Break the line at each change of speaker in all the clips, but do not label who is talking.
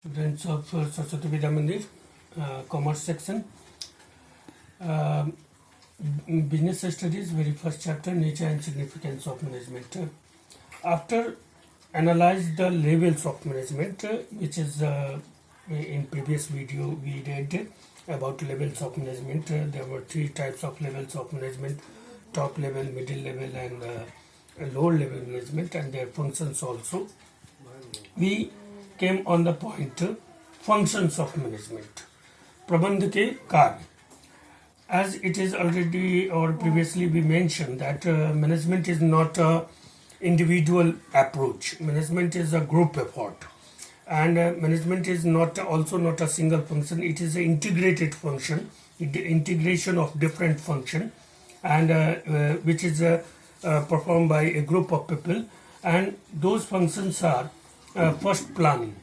Students of Saraswati Vidya Mandir, Commerce section, uh, Business Studies, very first chapter, Nature and Significance of Management. After analyze the levels of management, which is in previous video we read about levels of management. There were three types of levels of management: top level, middle level, and lower level management, and their functions also. We came on the point functions of management, प्रबंध के कार्य. As it is already or previously we mentioned that management is not a individual approach. Management is a group effort, and management is not also not a single function. It is an integrated function, integration of different function, and which is performed by a group of people, and those functions are first, planning.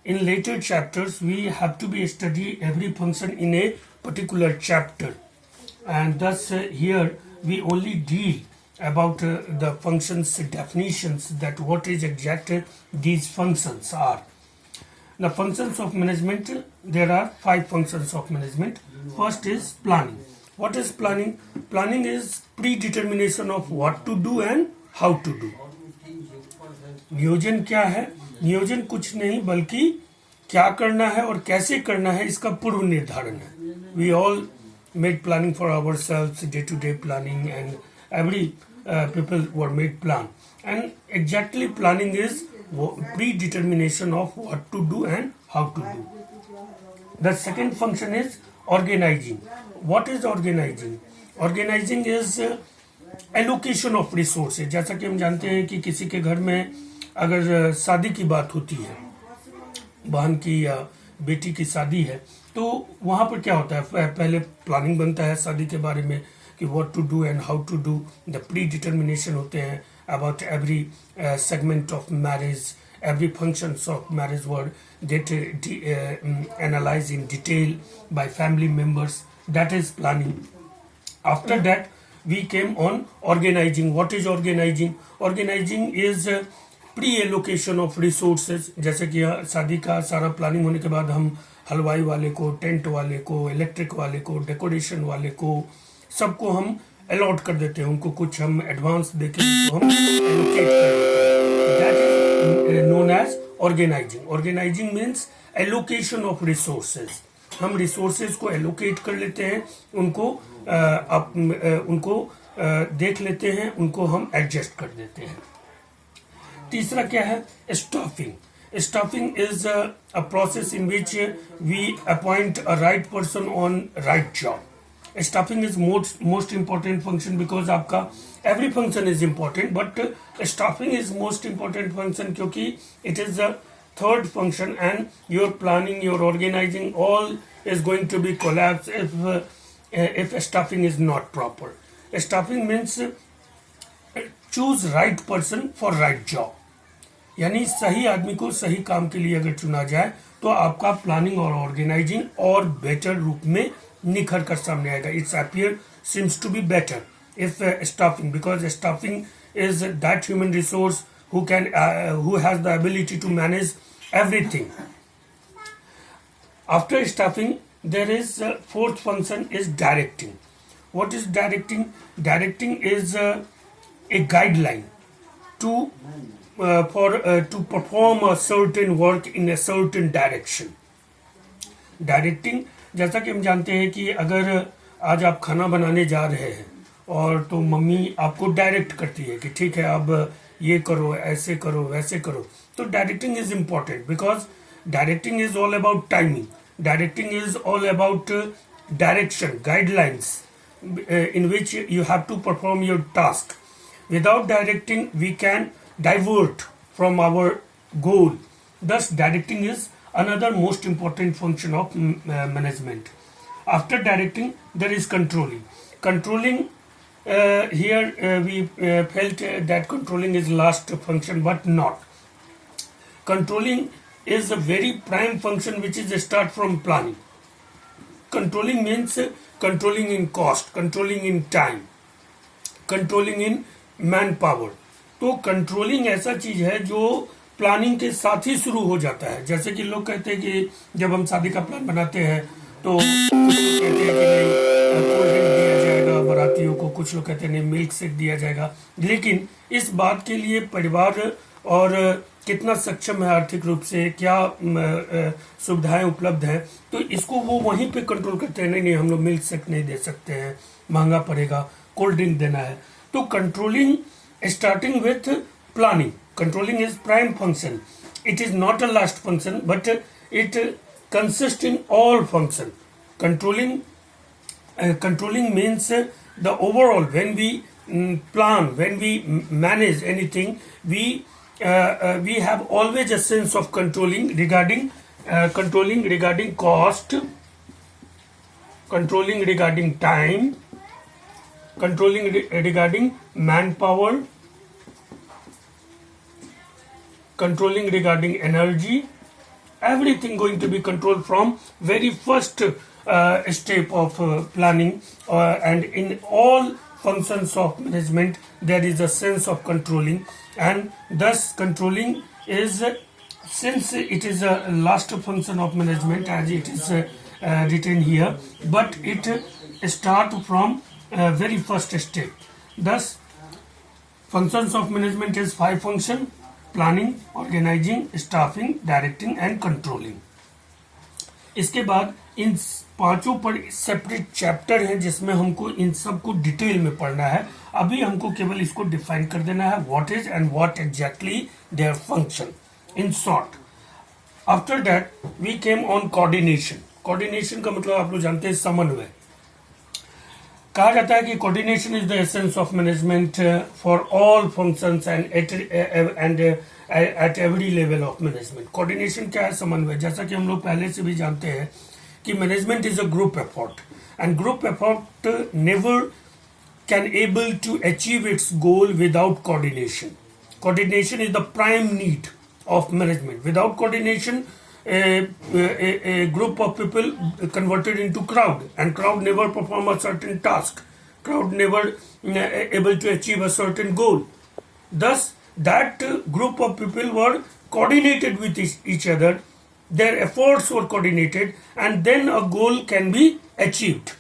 In later chapters we have to be study every function in a particular chapter, and thus here we only deal about the functions definitions, that what is exactly these functions are. The functions of management, there are 5 functions of management. First is planning. What is planning? Planning is predetermination of what to do and how to do. नियोजन क्या है? नियोजन कुछ नहीं बल्कि क्या करना है और कैसे करना है इसका पूर्व निर्धारण है. We all made planning for our self, day to day planning, and every people were made plan, and exactly planning is predetermination of what to do and how to do. The second function is organising. What is organising? Organising is allocation of resources. जैसा कि हम जानते हैं कि किसी के घर में अगर शादी की बात होती है, बहन की या बेटी की शादी है, तो वहाँ पर क्या होता है? पहले प्लानिंग बनता है शादी के बारे में कि what to do and how to do. The predetermination होते हैं about every segment of marriage, every functions of marriage were get analyzed in detail by family members. That is planning. After that we came on organizing. What is organizing? Organizing is pre allocation of resources. जैसे कि शादी का सारा planning होने के बाद हम हलवाई वाले को, टेंट वाले को, इलेक्ट्रिक वाले को, डेकोरेशन वाले को, सबको हम अलॉट कर देते हैं. उनको कुछ हम एडवांस देके उनको हम एलोकेट कर देते हैं. That is known as organising. Organising means allocation of resources. हम रिसोर्सेज को एलोकेट कर लेते हैं, उनको देख लेते हैं, उनको हम एडजस्ट कर देते हैं. तीसरा क्या है? Staffing. Staffing is a process in which we appoint a right person on right job. Staffing is most important function because आपका every function is important, but staffing is most important function क्योंकि it is the third function, and your planning, your organizing, all is going to be collapsed if staffing is not proper. Staffing means choose right person for right job. यानी सही आदमी को सही काम के लिए अगर चुना जाए तो आपका प्लानिंग और ऑर्गेनाइजिंग और बेटर रूप में निखर कर सामने आएगा. It's appear seems to be better if staffing, because staffing is that human resource who has the ability to manage everything. After staffing, there is fourth function is directing. What is directing? Directing is a guideline to perform a certain work in a certain direction. Directing, जैसा कि हम जानते हैं कि अगर आज आप खाना बनाने जा रहे हैं और तो मम्मी आपको डायरेक्ट करती है कि ठीक है अब ये करो, ऐसे करो, वैसे करो. तो directing is important because directing is all about timing. Directing is all about direction, guidelines in which you have to perform your task. Without directing, we can divert from our goal. Thus, directing is another most important function of management. After directing, there is controlling. Controlling, here we felt that controlling is last function, but not. Controlling is a very prime function which is start from planning. Controlling means controlling in cost, controlling in time, controlling in man power. तो controlling ऐसा चीज है जो planning के साथ ही शुरू हो जाता है। जैसे कि लोग कहते हैं कि जब हम शादी का प्लान बनाते हैं तो कुछ लोग कहते हैं कि नहीं कोल्ड ड्रिंक दिया जाएगा बारातियों को, कुछ लोग कहते हैं नहीं मिल्क शेक दिया जाएगा। लेकिन इस बात के लिए परिवार और कितना सक्षम है आर्थिक रूप से, क्या सुविधाएं उपलब्ध हैं, तो इसको वो वहीं पे कंट्रोल करते हैं। नहीं नहीं हम लोग मिल्क शेक नहीं दे सकते हैं, महंगा पड़ेगा, कोल्ड ड्रिंक देना है। तो controlling starting with planning, controlling is prime function, it is not a last function but it consist in all function. Controlling means the overall, when we plan, when we manage anything, we have always a sense of controlling regarding cost, controlling regarding time, controlling regarding manpower, controlling regarding energy. Everything going to be controlled from very first step of planning, and in all functions of management there is a sense of controlling, and thus controlling is, since it is a last function of management as it is written here, but it start from very first step. Thus functions of management is 5 function: planning, organizing, staffing, directing and controlling. इसके बाद इन पांचों पर separate chapter हैं जिसमें हमको इन सब को detail में पढ़ना है। अभी हमको केवल इसको डिफाइन कर देना है, what is and what exactly their function in short. After that we came on coordination. Coordination का मतलब आप लोग जानते हैं समन्वय। कहा जाता है कि coordination is the essence of management for all functions and at every level of management. Coordination क्या है? समन्वय। जैसा कि हम लोग पहले से भी जानते हैं कि management is a group effort, and group effort never can able to achieve its goal without coordination. Coordination is the prime need of management. Without coordination, a group of people converted into crowd, and crowd never perform a certain task. Crowd never able to achieve a certain goal. Thus, that group of people were coordinated with each other. Their efforts were coordinated, and then a goal can be achieved.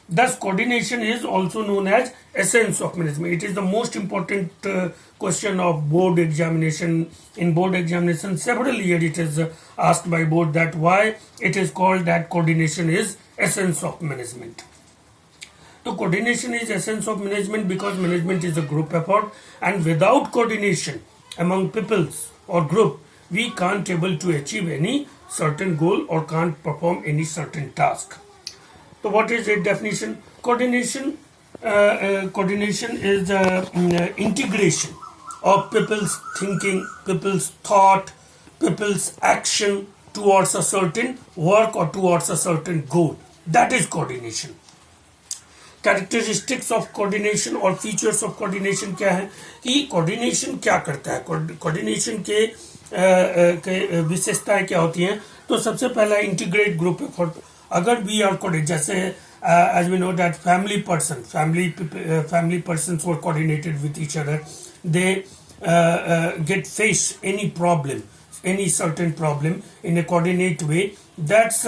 Thus, coordination is also known as essence of management. It is the most important question of board examination. In board examination, several years it is asked by board that why it is called that coordination is essence of management. So, coordination is essence of management because management is a group effort, and without coordination among peoples or group, we can't able to achieve any certain goal or can't perform any certain task. So what is its definition? Coordination is integration of people's thinking, people's thought, people's action towards a certain work or towards a certain goal. That is coordination. Characteristics of coordination और features of coordination क्या है कि coordination क्या करता है, coordination के विशेषताएं क्या होती हैं। तो सबसे पहला इंटीग्रेट ग्रुप एफर्ट। अगर वी आर कोऑर्डिनेट, जैसे as we know that family persons were coordinated with each other, they get face any problem, any certain problem in a coordinate way. That's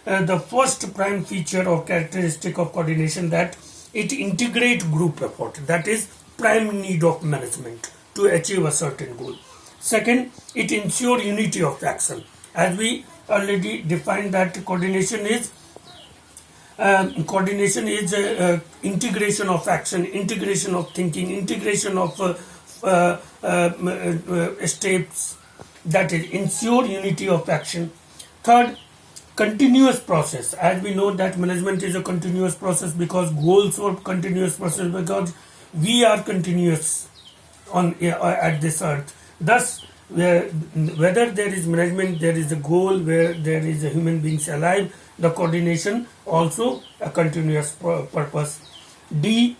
the first prime feature or characteristic of coordination, that it integrate group effort. That is prime need of management to achieve a certain goal. Second, it ensure unity of action. As we already defined that coordination is integration of action, integration of thinking, integration of steps, that is ensure unity of action. Third, continuous process. As we know that management is a continuous process because goals are continuous process, because we are continuous on at this earth. Thus, whether there is management, there is a goal, where there is a human beings alive, the coordination also a continuous purpose. D,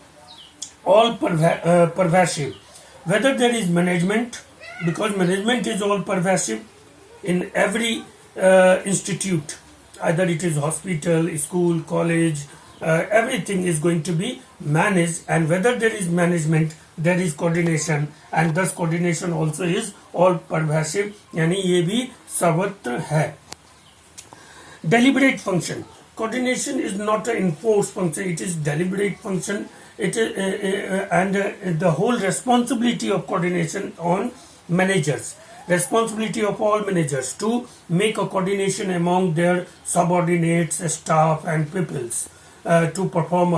all pervasive. Whether there is management, because management is all pervasive in every institute, either it is hospital, school, college, everything is going to be managed, and whether there is management, there is coordination, and thus coordination also is all pervasive, यानी ये भी सर्वत्र है. Deliberate function. Coordination is not an enforced function, it is deliberate function. It is and the whole responsibility of coordination on managers. Responsibility of all managers to make a coordination among their subordinates, staff and peoples to perform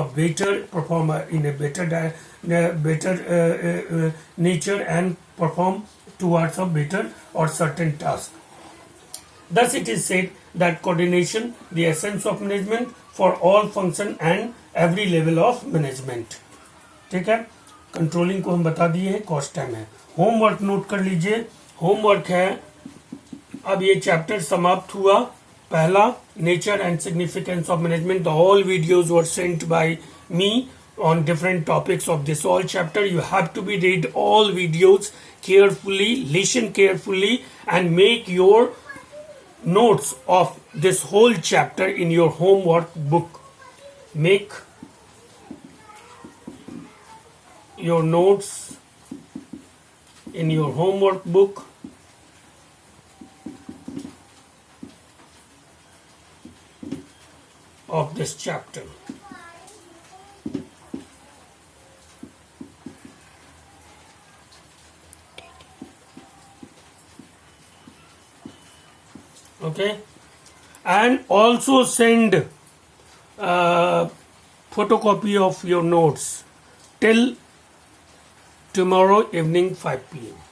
in a better nature and perform towards a better or certain task. Thus it is said that coordination, the essence of management for all function and every level of management. ठीक है, controlling को हम बता दिए हैं, cost time है. Homework note कर लीजिए. होमवर्क है, अब ये चैप्टर समाप्त हुआ. पहला, nature and significance of management. The all videos were sent by me on different topics of this all chapter. You have to be read all videos carefully, listen carefully and make your notes of this whole chapter in your homework book. Make your notes in your homework book. Of this chapter. Okay, and also send photocopy of your notes till tomorrow evening 5 p.m.